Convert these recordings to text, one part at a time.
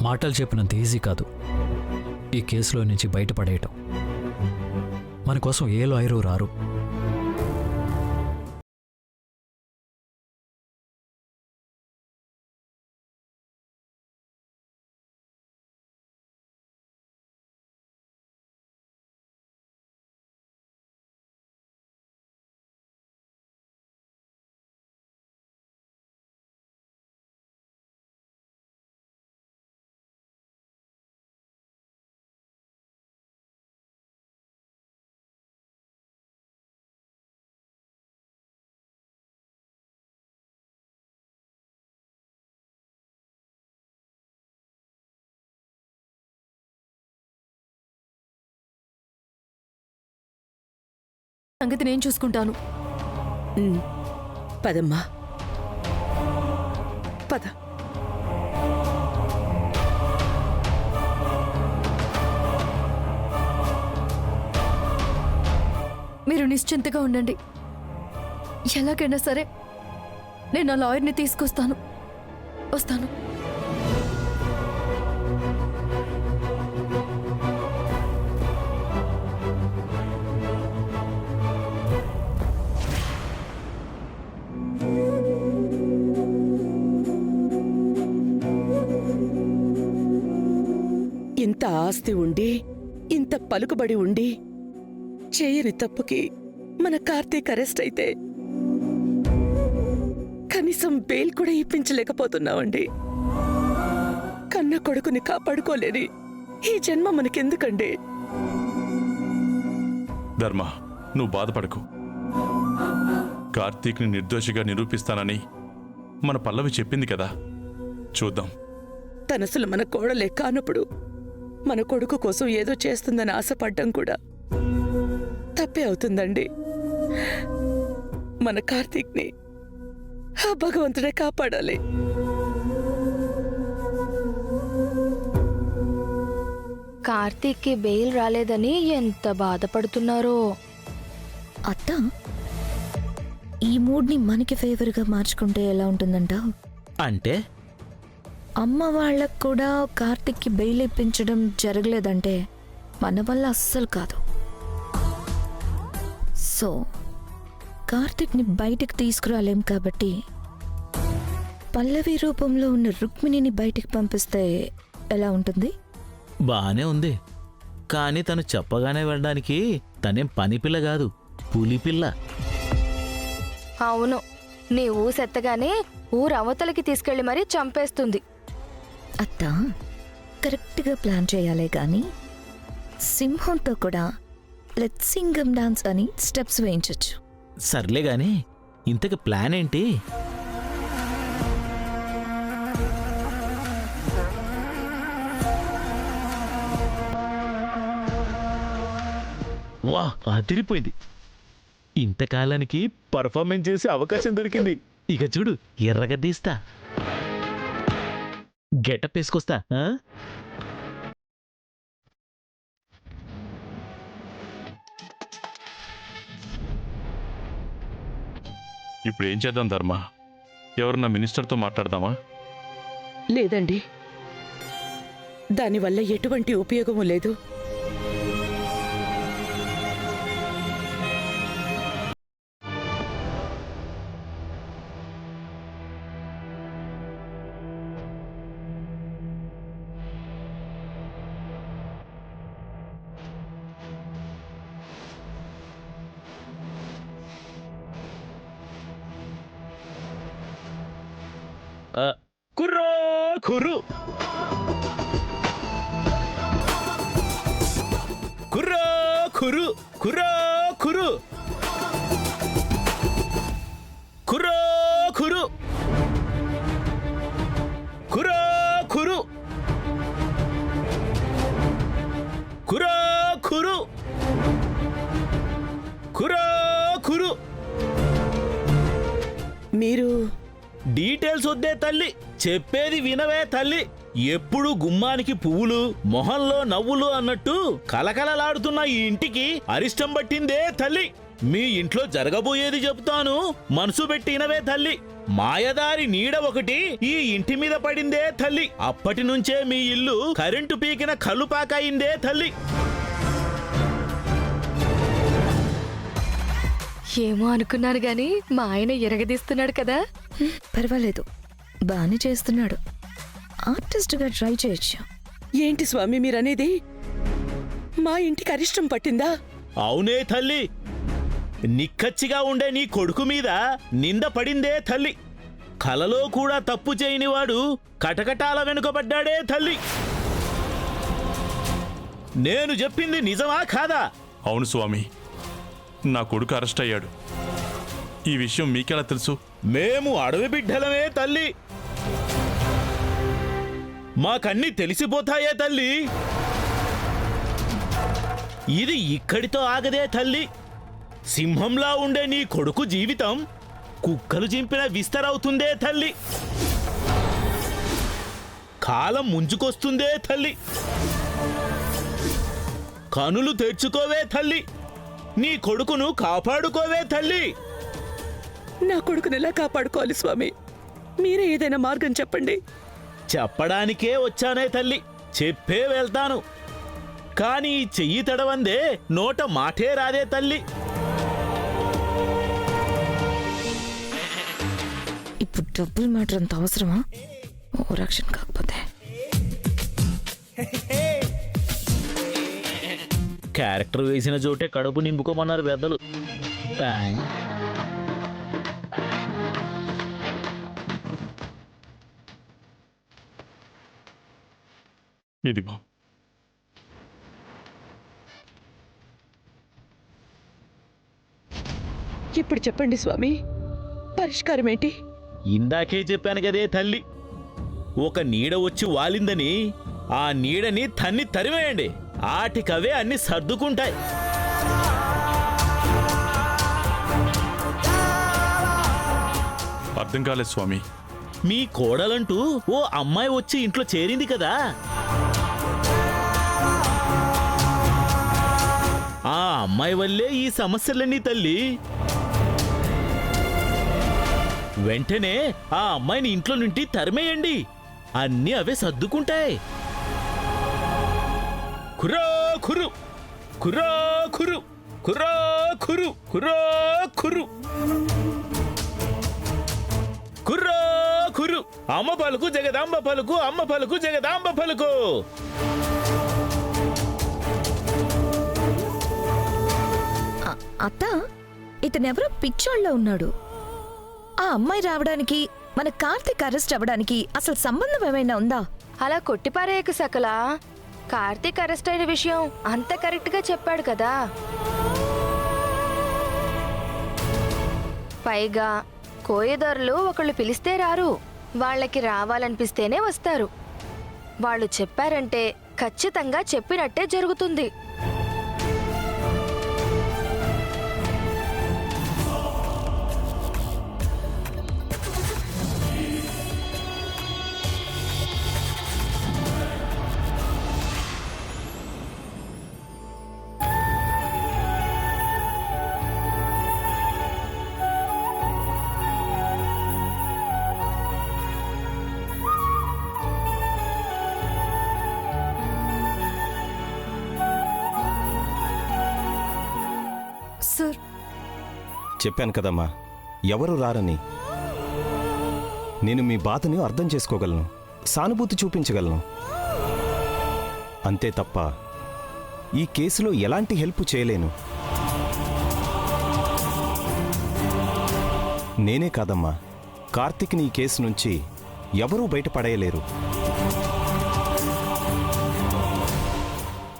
మాటలు చెప్పినంత ఈజీ కాదు ఈ కేసులో నుంచి బయటపడేయటం. మన కోసం ఏ లాయరు రారు. సంగతి నేను చూసుకుంటాను. పదమ్మా, పద. మీరు నిశ్చింతగా ఉండండి. ఎలాగైనా సరే నేను ఆ లాయర్ని తీసుకొస్తాను. వస్తాను. ఇంత ఆస్తి ఉండి, ఇంత పలుకుబడి ఉండి, చేయని తప్పుకి మన కార్తీక్ అరెస్ట్ అయితే కనీసం బెయిల్ కూడా ఇప్పించలేకపోతున్నామండి. కన్న కొడుకుని కాపాడుకోలేని ఈ జన్మ మనకెందుకండి? ధర్మ, నువ్వు బాధపడకు. కార్తీక్ని నిర్దోషిగా నిరూపిస్తానని మన పల్లవి చెప్పింది కదా, చూద్దాం. తనసలు మన కోడలే కానప్పుడు మన కొడుకు కోసం ఏదో చేస్తుందని ఆశపడ్డం కూడా తప్పే అవుతుందండి. మన కార్తీక్ని ఆ భగవంతుడే కాపాడాలి. కార్తీక్కి బెయిల్ రాలేదని ఎంత బాధపడుతున్నారో. అత్త, ఈ మూడ్ని మనకి ఫేవర్గా మార్చుకుంటే ఎలా ఉంటుందంటావు? అంటే అమ్మ వాళ్ళకు కూడా కార్తిక్కి బెయిల్ ఇప్పించడం జరగలేదంటే మన వల్ల అస్సలు కాదు. సో కార్తిక్ని బయటికి తీసుకురాలేం కాబట్టి పల్లవి రూపంలో ఉన్న రుక్మిణిని బయటికి పంపిస్తే ఎలా ఉంటుంది? బానే ఉంది, కానీ తను చెప్పగానే వెళ్ళడానికి తనేం పనిపిల్ల కాదు, పులిపిల్ల. అవును, నీ ఊసెత్తగానే ఊరవతలకి తీసుకెళ్లి మరీ చంపేస్తుంది. అత్త, కరెక్ట్గా ప్లాన్ చేయాలే కానీ సింహంతో కూడా లెట్ సింగం డాన్స్ అని స్టెప్స్ వేయించవచ్చు. సర్లే గాని ఇంతకు ప్లాన్ ఏంటి? వా, అదిరిపోయింది. ఇంతకాలానికి పర్ఫార్మెన్స్ చేసే అవకాశం దొరికింది. ఇక చూడు, ఎర్రగా తీస్తా, గెటప్ వేసుకొస్తా. ఇప్పుడు ఏం చేద్దాం ధర్మ? ఎవరన్నా మినిస్టర్తో మాట్లాడదామా? లేదండి, దానివల్ల ఎటువంటి ఉపయోగము లేదు. కుర్రో కుర్రు, కుర్రో కుర్రు, కుర్రో కుర్రు, కుర్రో కుర్రు, కుర్రో కుర్రు, కుర్రో కుర్రు, కుర్రో కుర్రు. మీరు డీటెయిల్స్ వద్దే తల్లి, చెప్పేది వినవే తల్లి. ఎప్పుడు గుమ్మానికి పువ్వులు, మొహంలో నవ్వులు అన్నట్టు కలకలలాడుతున్న ఈ ఇంటికి అరిష్టం పట్టిందే తల్లి. మీ ఇంట్లో జరగబోయేది చెప్తాను, మనసు పెట్టినవే తల్లి. మాయదారి నీడ ఒకటి ఈ ఇంటి మీద పడిందే తల్లి. అప్పటి నుంచే మీ ఇల్లు కరెంటు పీకిన కల్లుపాకయిందే తల్లి. ఏమో అనుకున్నాను గాని మా ఆయన ఎరగదీస్తున్నాడు కదా. పర్వాలేదు, బాగానే చేస్తున్నాడు. ఆర్టిస్ట్గా ట్రై చేయొచ్చు. ఏంటి స్వామి మీరనేది? మా ఇంటికి అరిష్టం పట్టిందా? అవునే తల్లి, నిక్కచ్చిగా ఉండే నీ కొడుకు మీద నింద పడిందే తల్లి. కలలో కూడా తప్పు చేయనివాడు కటకటాల వెనుకబడ్డాడే తల్లి. నేను చెప్పింది నిజమా కాదా? అవును స్వామి, నా కొడుకు అరెస్ట్ అయ్యాడు. ఈ విషయం మీకెలా తెలుసు? మేము అడవి బిడ్డలమే తల్లి, మాకన్నీ తెలిసిపోతాయే తల్లి. ఇది ఇక్కడితో ఆగదే తల్లి. సింహంలా ఉండే నీ కొడుకు జీవితం కుక్కలు చింపిన విస్తరవుతుందే తల్లి. కాలం ముంచుకొస్తుందే తల్లి. కనులు తెచ్చుకోవే తల్లి, నీ కొడుకును కాపాడుకోవే తల్లి. నా కొడుకుని ఎలా కాపాడుకోవాలి స్వామి? మీరే ఏదైనా మార్గం చెప్పండి. చెప్పడానికే వచ్చానే తల్లి, చెప్పే వెళ్తాను. కానీ ఈ చెయ్యి తడవందే నోట మాటే రాదే తల్లి. ఇప్పుడు డబ్బులు మ్యాటర్ అంత అవసరమా? ఓ రక్షణ కాకపోతే. క్యారెక్టర్ వేసిన చోటే కడుపు నింపుకోమన్నారు పెద్దలు. ఇదిగో. ఇప్పుడు చెప్పండి స్వామి, పరిష్కారం ఏంటి? ఇందాకే చెప్పాను కదే తల్లి, ఒక నీడ వచ్చి వాలిందని ఆ నీడని తన్ని తరివేయండి. ఆటికవే అన్ని సర్దుకుంటాయి. అర్థం కాలేదు స్వామి. మీ కోడలంటూ ఓ అమ్మాయి వచ్చి ఇంట్లో చేరింది కదా, ఆ అమ్మాయి వల్లే ఈ సమస్యలన్నీ తల్లి. వెంటనే ఆ అమ్మాయిని ఇంట్లో నుండి తరిమేయండి, అన్నీ అవే సర్దుకుంటాయి. కుర్రో కురు కుర్రో కురు కుర్రో కురు కుర్రో కురు కుర్రో కురు. అమ్మ పలుకు జగదాంబ పలుకు, అమ్మ పలుకు జగదాంబ పలుకు. అత్త, ఇతనెవరో పిచ్చోళ్ళ ఉన్నాడు. ఆ అమ్మాయి రావడానికి మన కార్తీక్ అరెస్ట్ అవ్వడానికి అసలు సంబంధం ఏమైనా ఉందా? అలా కొట్టిపారేయకు సకల. కార్తీక్ అరెస్ట్ అయిన విషయం అంత కరెక్ట్ గా చెప్పాడు కదా. పైగా కోయదారులు ఒకళ్ళు పిలిస్తే రారు, వాళ్ళకి రావాలనిపిస్తేనే వస్తారు. వాళ్ళు చెప్పారంటే ఖచ్చితంగా చెప్పినట్టే జరుగుతుంది. సార్, చెప్పాను కదమ్మా, ఎవరు రారని. నేను మీ బాధని అర్థం చేసుకోగలను, సానుభూతి చూపించగలను. అంతే తప్ప ఈ కేసులో ఎలాంటి హెల్ప్ చేయలేను. నేనే కాదమ్మా, కార్తీక్ని ఈ కేసు నుంచి ఎవరూ బయటపడేయలేరు.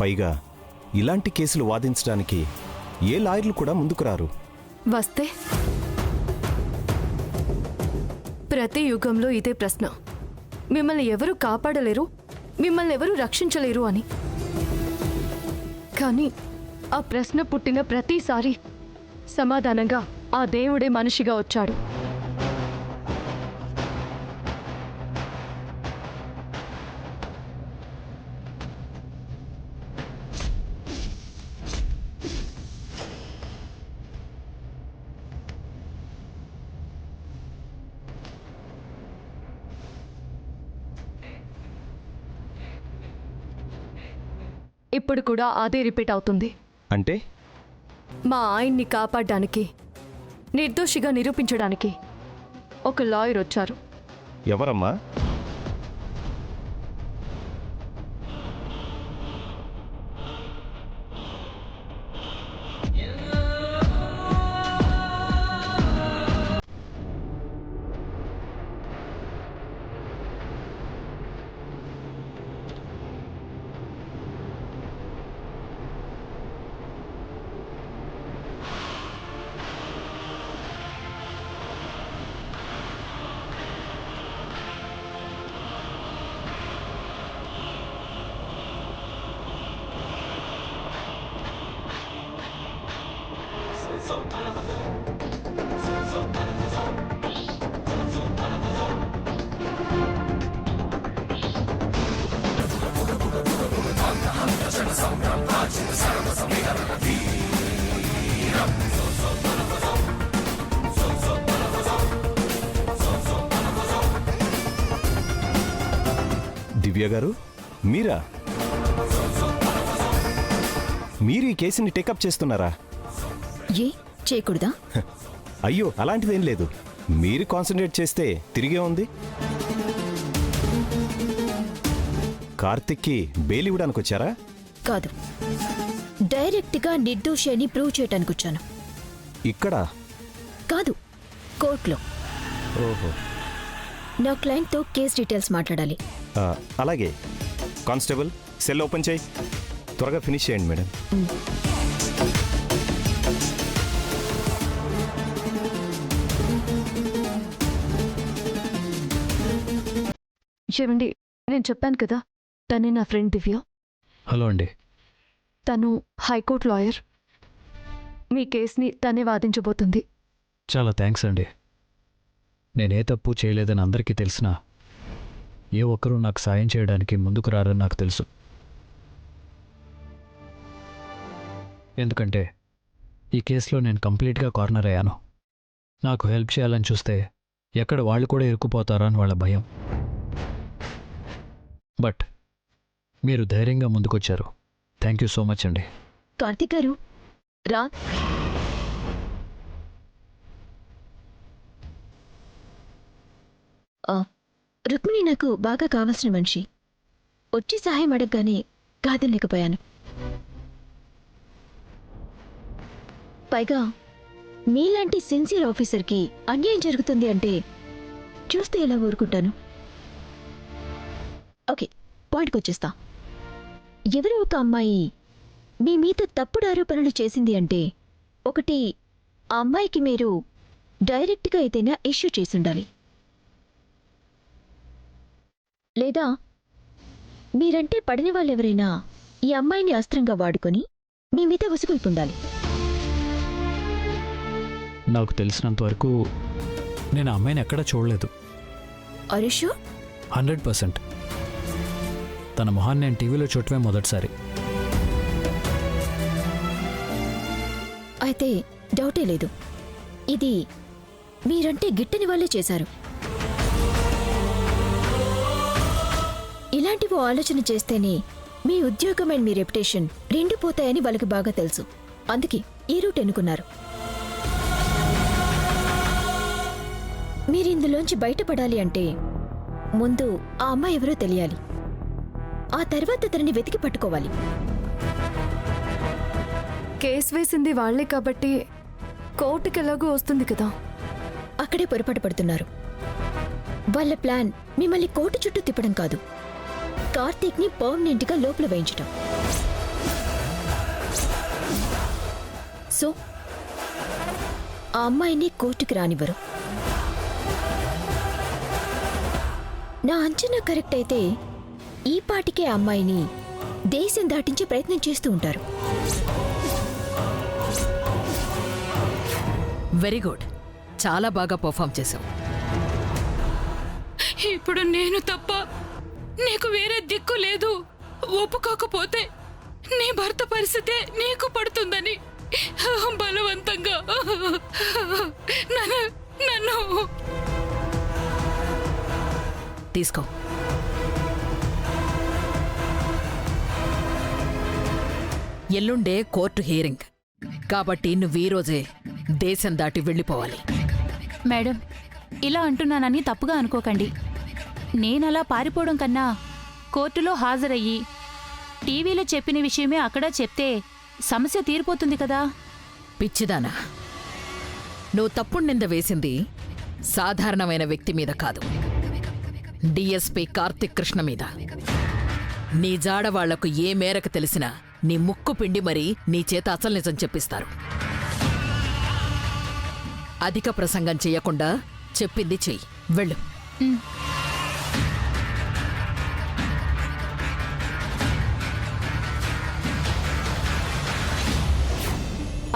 పైగా ఇలాంటి కేసులు వాదించడానికి ఏ లాయర్లు కూడా ముందుకు రారు. వస్తే ప్రతి యుగంలో ఇదే ప్రశ్న, మిమ్మల్ని ఎవరు కాపాడలేరు, మిమ్మల్ని ఎవరు రక్షించలేరు అని. కానీ ఆ ప్రశ్న పుట్టిన ప్రతిసారి సమాధానంగా ఆ దేవుడే మనిషిగా వచ్చాడు. ఇప్పుడు కూడా అదే రిపీట్ అవుతుంది. అంటే మా ఆయన్ని కాపాడడానికి, నిర్దోషిగా నిరూపించడానికి ఒక లాయర్ వచ్చారు. ఎవరమ్మా? దివ్య గారు, మీరా? మీరు ఈ కేసుని టేకప్ చేస్తున్నారా? ఏ చేయకూడదా? అయ్యో, అలాంటిదేం లేదు. మీరు కాన్సన్ట్రేట్ చేస్తే తిరిగే ఉంది. కార్తిక్కి బెయిల్ ఇవ్వడానికి వచ్చారా? కాదు, డైరెక్ట్గా నిర్దోషి అని ప్రూవ్ చేయడానికి వచ్చాను. ఇక్కడ? కాదు, కోర్టులో. ఓహో. నా క్లయింట్తో కేస్ డీటెయిల్స్ మాట్లాడాలి. అలాగే. కానిస్టేబుల్, సెల్ ఓపెన్ చేయి. త్వరగా ఫినిష్ చేయండి మేడం. చూడండి, నేను చెప్పాను కదా, తనే నా ఫ్రెండ్ దివ్య. హలో అండి. తను హైకోర్టు లాయర్. మీ కేసుని తనే వాదించబోతుంది. చాలా థ్యాంక్స్ అండి. నేనే తప్పు చేయలేదని అందరికీ తెలిసినా ఏ ఒక్కరూ నాకు సాయం చేయడానికి ముందుకు రారని నాకు తెలుసు. ఎందుకంటే ఈ కేసులో నేను కంప్లీట్గా కార్నర్ అయ్యాను. నాకు హెల్ప్ చేయాలని చూస్తే ఎక్కడ వాళ్ళు కూడా ఇరుక్కుపోతారా అని వాళ్ళ భయం. బట్ మీరు ధైర్యంగా ముందుకొచ్చారు. థ్యాంక్ యూ సో మచ్ అండి. కార్తిక్ గారు, రా. రుక్మిణి నాకు బాగా కావాల్సిన మనిషి. వచ్చి సహాయం అడగగానే కాదనలేకపోయాను. పైగా మీలాంటి సిన్సియర్ ఆఫీసర్కి అన్యాయం జరుగుతుంది అంటే చూస్తే ఎలా ఊరుకుంటాను? ఓకే, పాయింట్కి వచ్చేస్తా. ఎవరో ఒక అమ్మాయి మీ మీద తప్పుడు ఆరోపణలు చేసింది అంటే, ఒకటి ఆ అమ్మాయికి మీరు డైరెక్ట్గా ఏదైనా ఇష్యూ చేసుండాలి, లేదా మీరంటే పడని వాళ్ళెవరైనా ఈ అమ్మాయిని అస్త్రంగా వాడుకొని మీ మీద ఉసుగొల్పుండాలి. నాకు తెలిసినంతవరకు నేను ఆ అమ్మాయిని ఎక్కడా చూడలేదు. అరుషు 100%. తన మొహాన్ని నేను టీవీలో చూడటమే మొదటిసారి. అయితే డౌటే లేదు, ఇది మీరంటే గిట్టని వాళ్ళే చేశారు. ఇలాంటివి ఆలోచన చేస్తేనే మీ ఉద్యోగం అండ్ మీ రెప్యుటేషన్ రెండు పోతాయని వాళ్ళకి బాగా తెలుసు. అందుకే ఈ రూట్ ఎన్నుకున్నారు. మీరిందులోంచి బయటపడాలి అంటే ముందు ఆ అమ్మాయి ఎవరో తెలియాలి. ఆ తర్వాత తనని వెతికి పట్టుకోవాలి. కేసు వేసింది వాళ్లే కాబట్టి కోర్టుకి ఎలాగో వస్తుంది కదా. అక్కడే పొరపాటు పడుతున్నారు. వాళ్ళ ప్లాన్ మిమ్మల్ని కోర్టు చుట్టూ తిప్పడం కాదు, కార్తీక్ని పర్మనెంట్గా లోపల వేయించటం. సో ఆ అమ్మాయిని కోర్టుకి రానివ్వరు. నా అంచనా కరెక్ట్ అయితే ఈ పాటికే ఆ అమ్మాయిని దేశం దాటించే ప్రయత్నం చేస్తూ ఉంటారు. వెరీ గుడ్, చాలా బాగా పర్ఫామ్ చేశావు. ఇప్పుడు నేను తప్ప నీకు వేరే దిక్కు లేదు. ఒప్పుకోకపోతే నీ భర్త పరిస్థితే నీకు పడుతుందని బలవంతంగా నన్ను తీసుకో. ఎల్లుండే కోర్టు హియరింగ్ కాబట్టి నువ్వు ఈ రోజే దేశం దాటి వెళ్ళిపోవాలి. మేడం, ఇలా అంటున్నానని తప్పుగా అనుకోకండి. నేనలా పారిపోవడం కన్నా కోర్టులో హాజరయ్యి టీవీలో చెప్పిన విషయమే అక్కడ చెప్తే సమస్య తీరిపోతుంది కదా. పిచ్చిదానా, నువ్వు తప్పుడు నింద వేసింది సాధారణమైన వ్యక్తి మీద కాదు, డిఎస్పీ కార్తిక్ కృష్ణ మీద. నీ జాడ వాళ్లకు ఏ మేరకు తెలిసినా నీ ముక్కు పిండి మరీ నీ చేత అసలు నిజం చెప్పిస్తారు. అధిక ప్రసంగం చెయ్యకుండా చెప్పింది చెయ్యి, వెళ్ళు.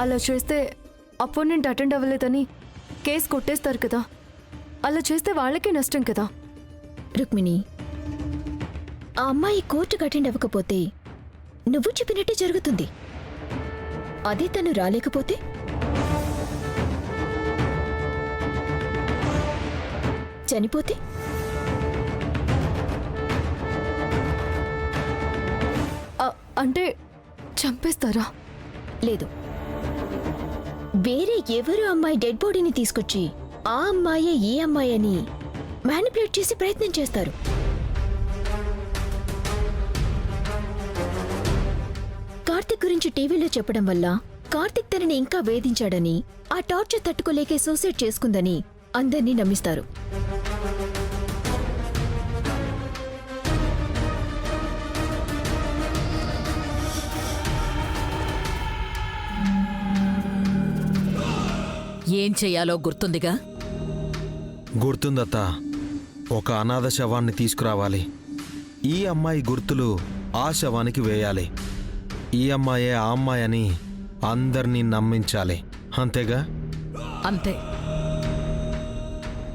అలా చేస్తే అపోనెంట్ అటెండ్ అవ్వలేదని కేసు కొట్టేస్తారు కదా. అలా చేస్తే వాళ్ళకే నష్టం కదా. రుక్మిణి, ఆ అమ్మాయి కోర్టుకు అటెండ్ అవ్వకపోతే నువ్వు చెప్పినట్టే జరుగుతుంది. అదే తను రాలేకపోతే చనిపోతే అంటే చంపేస్తారా? లేదు, వేరే ఎవరు అమ్మాయి డెడ్ బాడీని తీసుకొచ్చి ఆ అమ్మాయే ఈ అమ్మాయి అని మ్యానిపులేట్ చేసి ప్రయత్నం చేస్తారు. కార్తిక్ గురించి టీవీలో చెప్పడం వల్ల కార్తిక్ తనని ఇంకా వేధించాడని, ఆ టార్చర్ తట్టుకోలేకే సూసైడ్ చేసుకుందని అందర్నీ నమ్మిస్తారు. ఏం చెయ్యాలో గుర్తుందిగా? గుర్తుందత్తా. ఒక అనాథ శవాన్ని తీసుకురావాలి. ఈ అమ్మాయి గుర్తులు ఆ శవానికి వేయాలి. ఈ అమ్మాయే ఆ అమ్మాయి అని అందర్నీ నమ్మించాలి. అంతేగా? అంతే.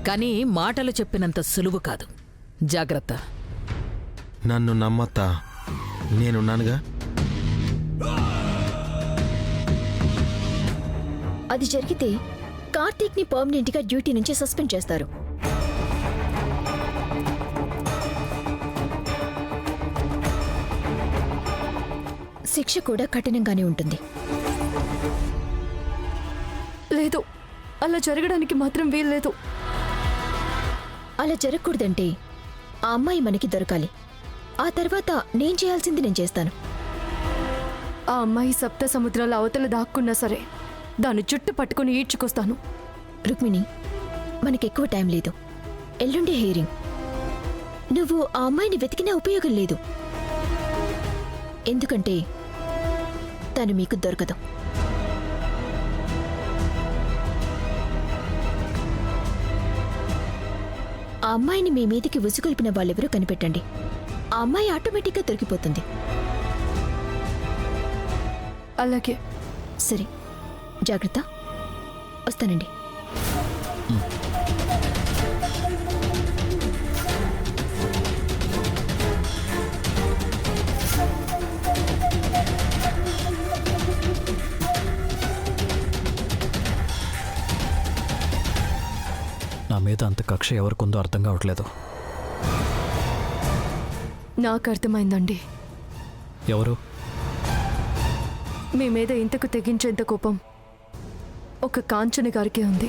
కానీ మాటలు చెప్పినంత సులువు కాదు. జాగ్రత్త. నన్ను నమ్మత్తా, నేనున్నానుగా. అది జరిగితే కార్తీక్ ని పర్మనెంట్ గా డ్యూటీ నుంచి సస్పెండ్ చేస్తారు. శిక్ష కూడా కఠినంగానే ఉంటుంది. లేదు, అలా జరగడానికి మాత్రం వీల్లేదు. అలా జరగకూడదంటే ఆ అమ్మాయి మనకి దొరకాలి. ఆ తర్వాత నేను చేయాల్సింది నేను చేస్తాను. ఆ అమ్మాయి సప్త సముద్రాల అవతల దాక్కున్నా సరే దాని చుట్టూ పట్టుకుని ఈడ్చుకొస్తాను. రుక్మిణి, మనకెక్కువ టైం లేదు. ఎల్లుండే హియరింగ్. నువ్వు ఆ అమ్మాయిని వెతికినా ఉపయోగం లేదు. ఎందుకంటే తను మీకు దొరకదు. ఆ అమ్మాయిని మీ మీదికి ఉసుగొల్పిన వాళ్ళెవరూ కనిపెట్టండి. ఆ అమ్మాయి ఆటోమేటిక్గా దొరికిపోతుంది. అలాగే. సరే, జాగ్రత్త. వస్తానండి. నా మీద అంత కక్ష ఎవరికుందో అర్థం కావట్లేదు. నాకు అర్థమైందండి. ఎవరు? మీ మీద ఇంతకు తెగించేంత కోపం ఒక కాంచన గారికి ఉంది.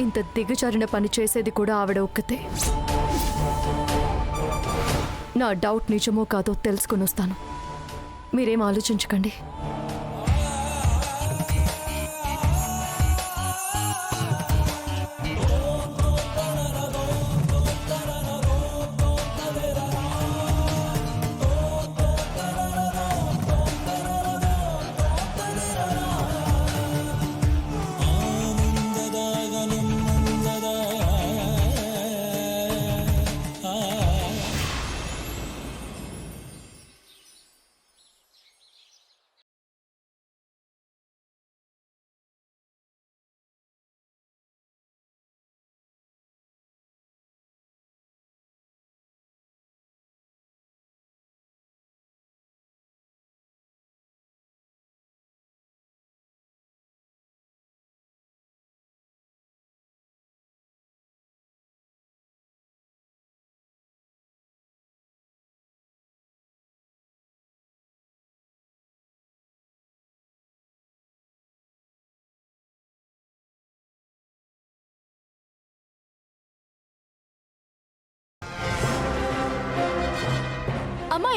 ఇంత దిగజారిన పని చేసేది కూడా ఆవిడ ఒక్కతే. నా డౌట్ నిజమో కాదో తెలుసుకుని వస్తాను. మీరేం ఆలోచించకండి.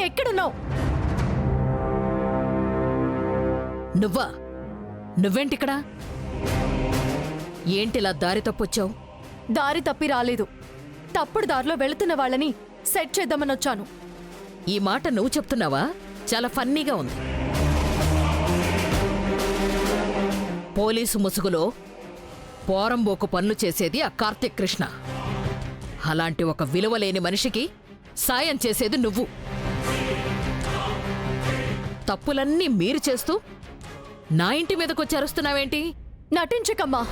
ఎక్కడున్నావు? నువ్వా? నువ్వేంటిక్కడ? ఏంటిలా దారి తప్పొచ్చావు? దారి తప్పి రాలేదు. తప్పుడు దారిలో వెళుతున్న వాళ్ళని సెట్ చేద్దామని వచ్చాను. ఈ మాట నువ్వు చెప్తున్నావా? చాలా ఫన్నీగా ఉంది. పోలీసు ముసుగులో పోరంబోకు పనులు చేసేది ఆ కార్తీక్ కృష్ణ. అలాంటి ఒక విలువలేని మనిషికి సాయం చేసేది నువ్వు. తప్పులన్నీ మీరు చేస్తూ నా ఇంటి మీదకొచ్చి అరుస్తున్నావేంటి? నటించకమ్మా.